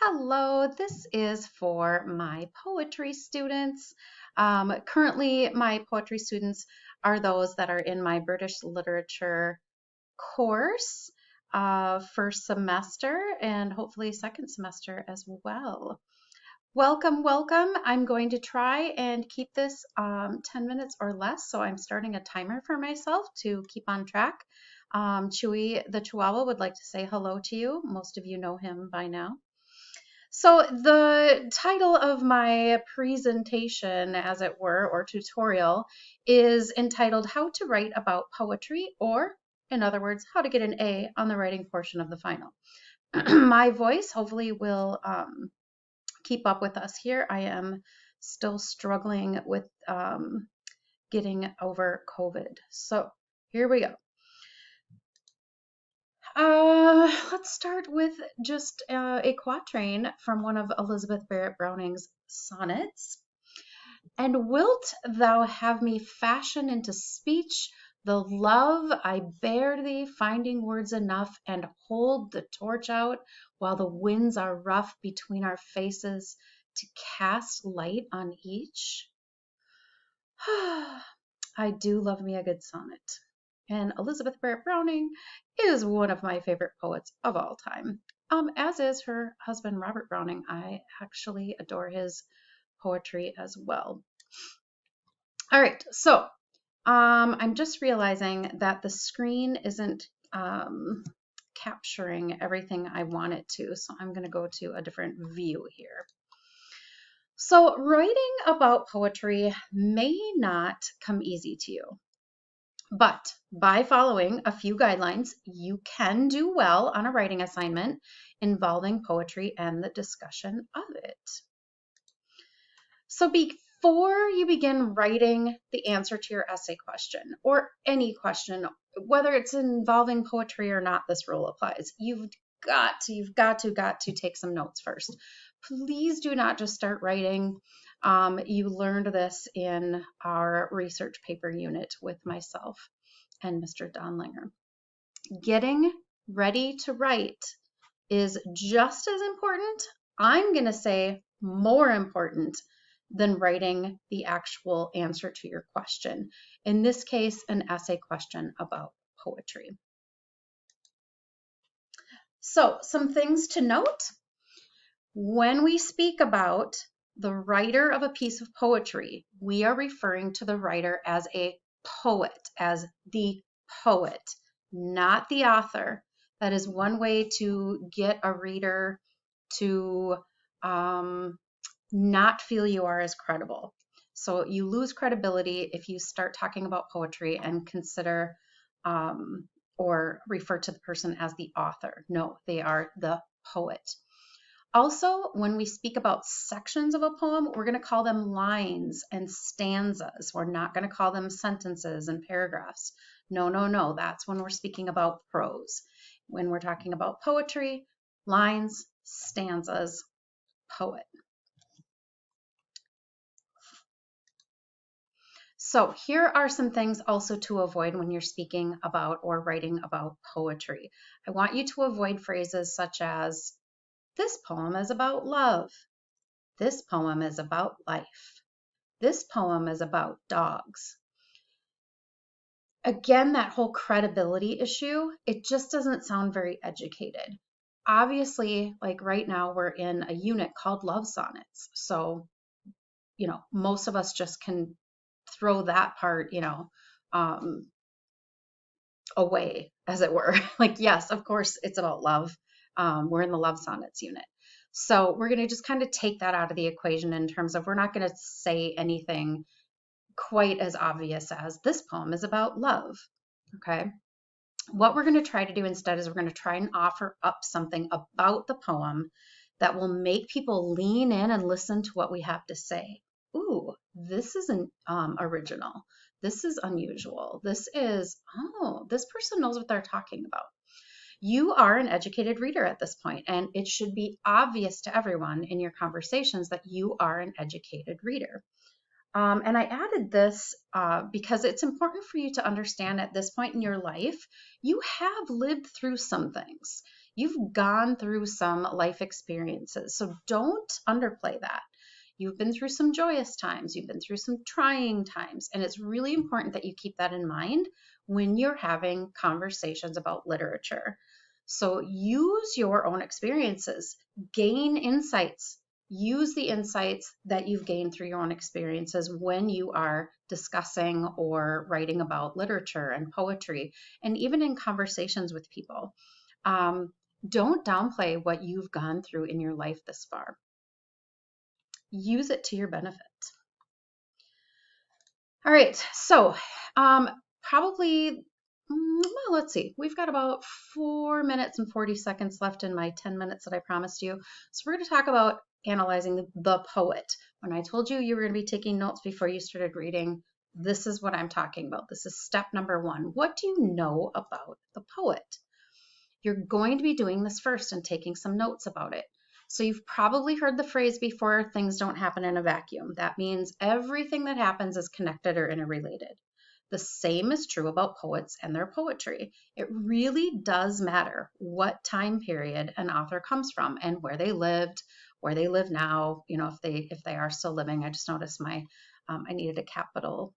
Hello, this is for my poetry students. Currently, my poetry students are those that are in my British literature course, first semester and hopefully second semester as well. Welcome, welcome. I'm going to try and keep this 10 minutes or less, so I'm starting a timer for myself to keep on track. Chewy the Chihuahua would like to say hello to you. Most of you know him by now. So the title of my presentation, as it were, or tutorial, is entitled How to Write About Poetry, or in other words, how to get an A on the writing portion of the final. My voice hopefully will keep up with us here. I am still struggling with getting over COVID. So here we go. Let's start with just a quatrain from one of Elizabeth Barrett Browning's sonnets. And wilt thou have me fashion into speech the love I bear thee, finding words enough, and hold the torch out while the winds are rough between our faces to cast light on each? I do love me a good sonnet. And Elizabeth Barrett Browning is one of my favorite poets of all time, as is her husband, Robert Browning. I actually adore his poetry as well. All right, so I'm just realizing that the screen isn't capturing everything I want it to, so I'm going to go to a different view here. So writing about poetry may not come easy to you. But by following a few guidelines, you can do well on a writing assignment involving poetry and the discussion of it. So before you begin writing the answer to your essay question, or any question, whether it's involving poetry or not, this rule applies. You've got to take some notes first. Please do not just start writing. You learned this in our research paper unit with myself and Mr. Donlinger. Getting ready to write is just as important, I'm going to say more important, than writing the actual answer to your question. In this case, an essay question about poetry. So, some things to note. When we speak about the writer of a piece of poetry, we are referring to the writer as a poet, as the poet, not the author. That is one way to get a reader to not feel you are as credible. So you lose credibility if you start talking about poetry and consider or refer to the person as the author. No, they are the poet. Also, when we speak about sections of a poem, we're going to call them lines and stanzas. We're not going to call them sentences and paragraphs. No, no, no. That's when we're speaking about prose. When we're talking about poetry, lines, stanzas, poet. So here are some things also to avoid when you're speaking about or writing about poetry. I want you to avoid phrases such as, this poem is about love. This poem is about life. This poem is about dogs. Again, that whole credibility issue, it just doesn't sound very educated. Obviously, like right now, we're in a unit called Love Sonnets. So, most of us just can throw that part, away, as it were. Like, yes, of course, it's about love. We're in the Love Sonnets unit. So we're going to just kind of take that out of the equation in terms of we're not going to say anything quite as obvious as this poem is about love. Okay. What we're going to try to do instead is we're going to try and offer up something about the poem that will make people lean in and listen to what we have to say. Ooh, this isn't original. This is unusual. This person knows what they're talking about. You are an educated reader at this point, and it should be obvious to everyone in your conversations that you are an educated reader. And I added this because it's important for you to understand at this point in your life, you have lived through some things. You've gone through some life experiences, so don't underplay that. You've been through some joyous times, you've been through some trying times, and it's really important that you keep that in mind when you're having conversations about literature. So use your own experiences, gain insights, use the insights that you've gained through your own experiences when you are discussing or writing about literature and poetry, and even in conversations with people. Um, don't downplay what you've gone through in your life this far. Use it to your benefit. All right, so probably, well, let's see. We've got about 4 minutes and 40 seconds left in my 10 minutes that I promised you. So we're going to talk about analyzing the poet. When I told you you were going to be taking notes before you started reading, this is what I'm talking about. This is step number 1. What do you know about the poet? You're going to be doing this first and taking some notes about it. So you've probably heard the phrase before, things don't happen in a vacuum. That means everything that happens is connected or interrelated. The same is true about poets and their poetry. It really does matter what time period an author comes from and where they lived, where they live now, if they are still living. I just noticed I needed a capital.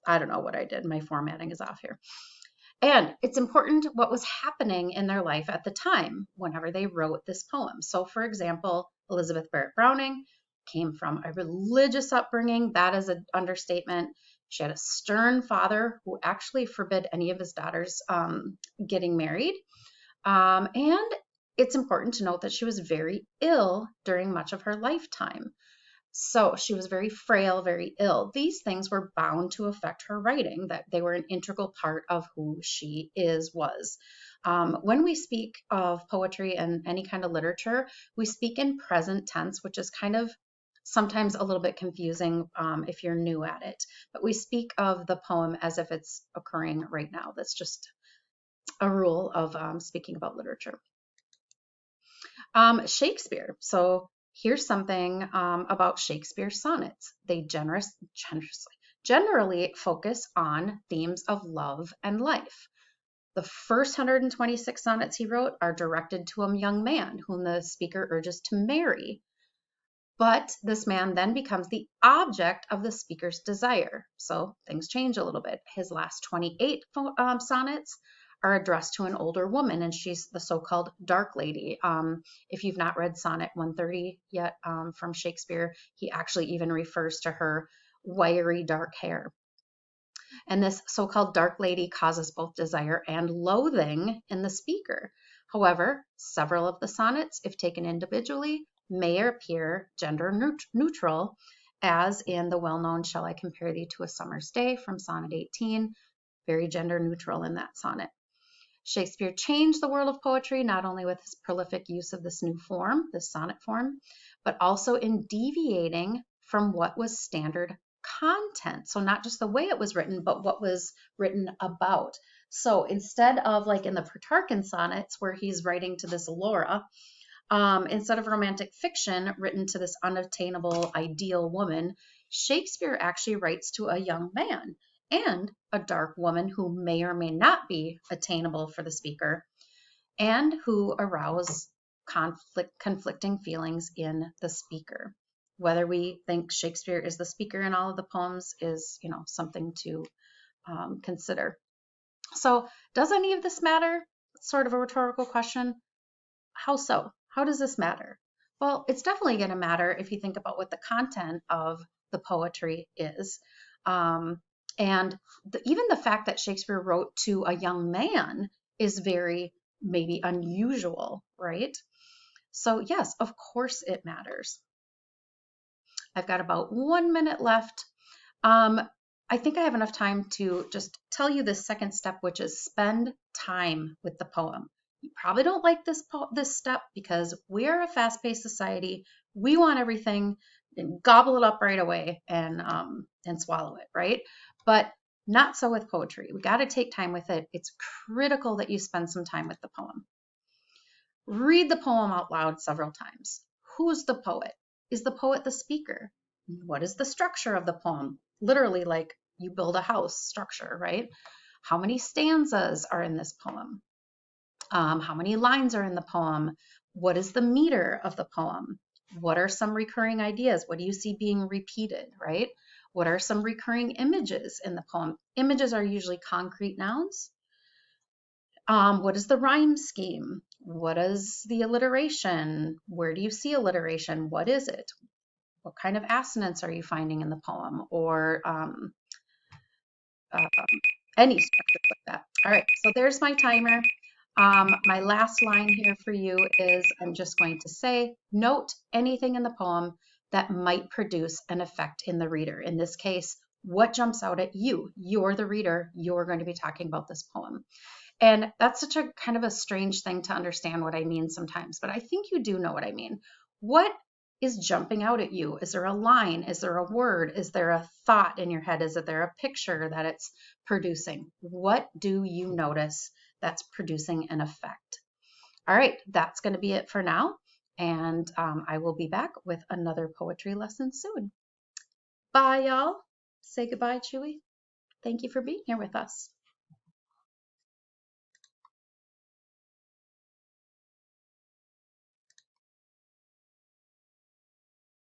I don't know what I did. My formatting is off here. And it's important what was happening in their life at the time whenever they wrote this poem. So, for example, Elizabeth Barrett Browning came from a religious upbringing. That is an understatement. She had a stern father who actually forbid any of his daughters getting married. And it's important to note that she was very ill during much of her lifetime. So she was very frail, very ill. These things were bound to affect her writing, that they were an integral part of who she was. When we speak of poetry and any kind of literature, we speak in present tense, which is kind of sometimes a little bit confusing if you're new at it. But we speak of the poem as if it's occurring right now. That's just a rule of speaking about literature. Shakespeare. So here's something about Shakespeare's sonnets. They generally focus on themes of love and life. The first 126 sonnets he wrote are directed to a young man whom the speaker urges to marry. But this man then becomes the object of the speaker's desire. So things change a little bit. His last 28 sonnets are addressed to an older woman, and she's the so-called dark lady. If you've not read Sonnet 130 yet from Shakespeare, he actually even refers to her wiry dark hair. And this so-called dark lady causes both desire and loathing in the speaker. However, several of the sonnets, if taken individually, may appear gender neutral, as in the well-known Shall I Compare Thee to a Summer's Day from Sonnet 18, very gender neutral in that sonnet. Shakespeare changed the world of poetry not only with his prolific use of this new form, this sonnet form, but also in deviating from what was standard content. So not just the way it was written, but what was written about. So instead of like in the Petrarchan sonnets where he's writing to this Laura, instead of romantic fiction written to this unattainable ideal woman, Shakespeare actually writes to a young man and a dark woman who may or may not be attainable for the speaker, and who arouse conflicting feelings in the speaker. Whether we think Shakespeare is the speaker in all of the poems is, something to consider. So, does any of this matter? Sort of a rhetorical question. How so? How does this matter? Well, it's definitely going to matter if you think about what the content of the poetry is. And even the fact that Shakespeare wrote to a young man is very maybe unusual, right? So yes, of course it matters. I've got about 1 minute left. I think I have enough time to just tell you the second step, which is spend time with the poem. You probably don't like this step because we're a fast-paced society. We want everything and gobble it up right away and swallow it, right? But not so with poetry. We got to take time with it. It's critical that you spend some time with the poem. Read the poem out loud several times. Who's the poet? Is the poet the speaker? What is the structure of the poem? Literally, like you build a house structure, right? How many stanzas are in this poem? How many lines are in the poem? What is the meter of the poem? What are some recurring ideas? What do you see being repeated, right? What are some recurring images in the poem? Images are usually concrete nouns. What is the rhyme scheme? What is the alliteration? Where do you see alliteration? What is it? What kind of assonance are you finding in the poem? Or um, any structure like that. All right, so there's my timer. My last line here for you is I'm just going to say, note anything in the poem that might produce an effect in the reader. In this case, what jumps out at you? You're the reader. You're going to be talking about this poem. And that's such a kind of a strange thing to understand what I mean sometimes, but I think you do know what I mean. What is jumping out at you? Is there a line? Is there a word? Is there a thought in your head? Is there a picture that it's producing? What do you notice that's producing an effect? All right, that's going to be it for now. And I will be back with another poetry lesson soon. Bye, y'all. Say goodbye, Chewy. Thank you for being here with us.